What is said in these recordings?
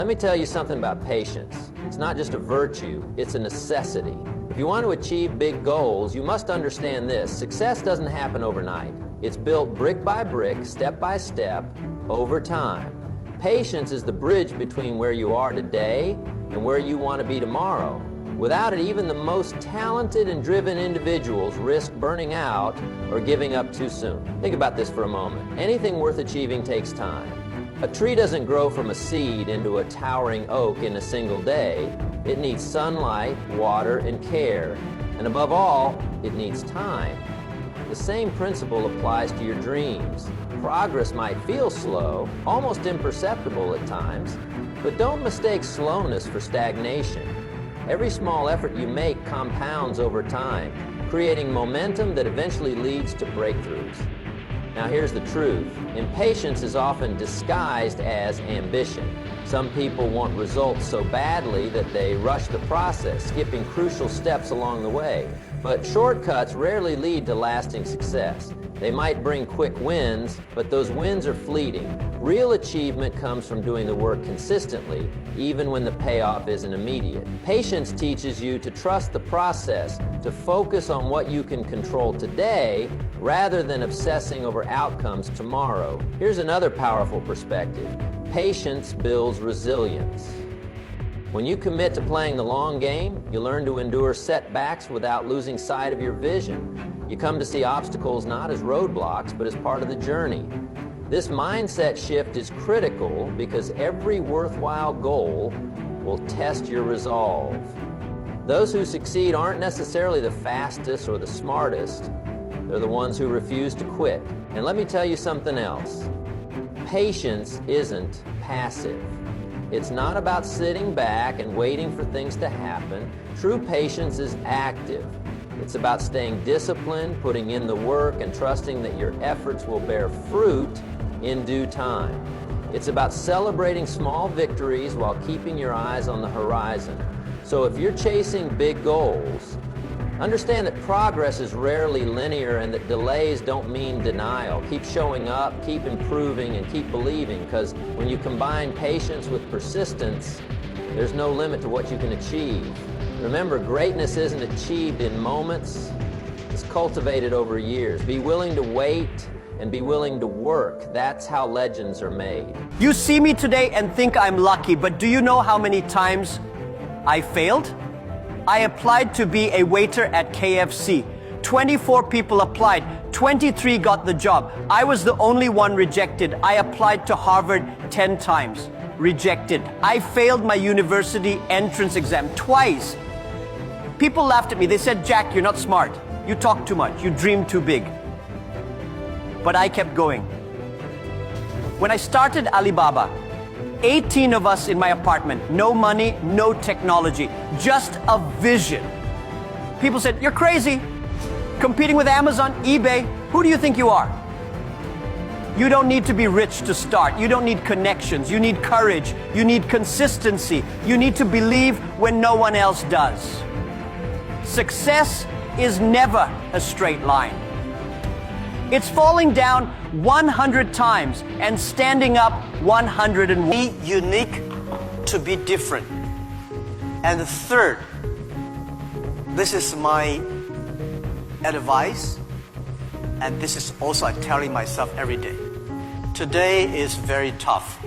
Let me tell you something about patience. It's not just a virtue, it's a necessity. If you want to achieve big goals, you must understand this. Success doesn't happen overnight. It's built brick by brick, step by step, over time. Patience is the bridge between where you are today and where you want to be tomorrow. Without it, even the most talented and driven individuals risk burning out or giving up too soon. Think about this for a moment. Anything worth achieving takes time. A tree doesn't grow from a seed into a towering oak in a single day. It needs sunlight, water, and care. And above all, it needs time. The same principle applies to your dreams. Progress might feel slow, almost imperceptible at times, but don't mistake slowness for stagnation. Every small effort you make compounds over time, creating momentum that eventually leads to breakthroughs. Now here's the truth. Impatience is often disguised as ambition. Some people want results so badly that they rush the process, skipping crucial steps along the way. But shortcuts rarely lead to lasting success. They might bring quick wins, but those wins are fleeting. Real achievement comes from doing the work consistently, even when the payoff isn't immediate. Patience teaches you to trust the process, to focus on what you can control today, rather than obsessing over outcomes tomorrow. Here's another powerful perspective. Patience builds resilience. When you commit to playing the long game, you learn to endure setbacks without losing sight of your vision. You come to see obstacles not as roadblocks, but as part of the journey. This mindset shift is critical because every worthwhile goal will test your resolve. Those who succeed aren't necessarily the fastest or the smartest. They're the ones who refuse to quit. And let me tell you something else. Patience isn't passive. It's not about sitting back and waiting for things to happen. True patience is active. It's about staying disciplined, putting in the work, and trusting that your efforts will bear fruit in due time. It's about celebrating small victories while keeping your eyes on the horizon. So if you're chasing big goals, understand that progress is rarely linear and that delays don't mean denial. Keep showing up, keep improving, and keep believing, because when you combine patience with persistence, there's no limit to what you can achieve. Remember, greatness isn't achieved in moments, it's cultivated over years. Be willing to wait and be willing to work. That's how legends are made. You see me today and think I'm lucky, but do you know how many times I failed? I applied to be a waiter at KFC. 24 people applied, 23 got the job. I was the only one rejected. I applied to Harvard 10 times, rejected. I failed my university entrance exam twice. People laughed at me. They said, "Jack, you're not smart. You talk too much. You dream too big." But I kept going. When I started Alibaba, 18 of us in my apartment, no money, no technology, just a vision. People said, "You're crazy. Competing with Amazon, eBay, who do you think you are?" You don't need to be rich to start. You don't need connections. You need courage. You need consistency. You need to believe when no one else does. Success is never a straight line. It's falling down 100 times and standing up 101. Be unique to be different. And the third, this is my advice, and this is also I'm telling myself every day. Today is very tough.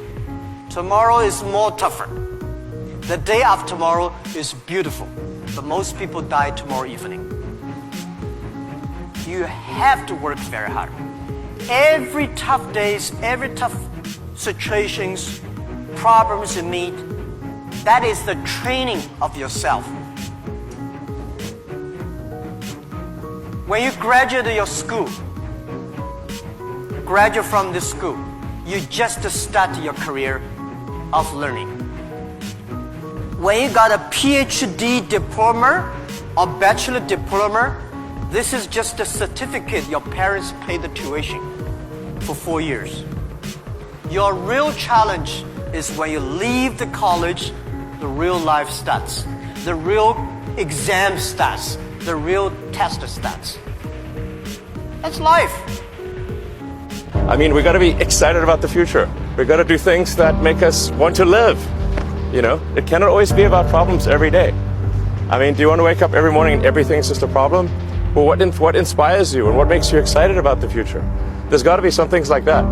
Tomorrow is more tougher. The day after tomorrow is beautiful, but most people die tomorrow evening. You have to work very hard. Every tough days, every tough situations, problems you meet, that is the training of yourself. When you graduate your school, graduate from this school, you just start your career of learning. When you got a PhD diploma or bachelor diploma, this is just a certificate your parents paid the tuition for 4 years. Your real challenge is when you leave the college, the real life starts. The real exam starts. The real test starts. That's life. I mean, we got to be excited about the future. We got to do things that make us want to live. You know, it cannot always be about problems every day. I mean, do you want to wake up every morning and everything's just a problem? Well, what inspires you and what makes you excited about the future? There's got to be some things like that.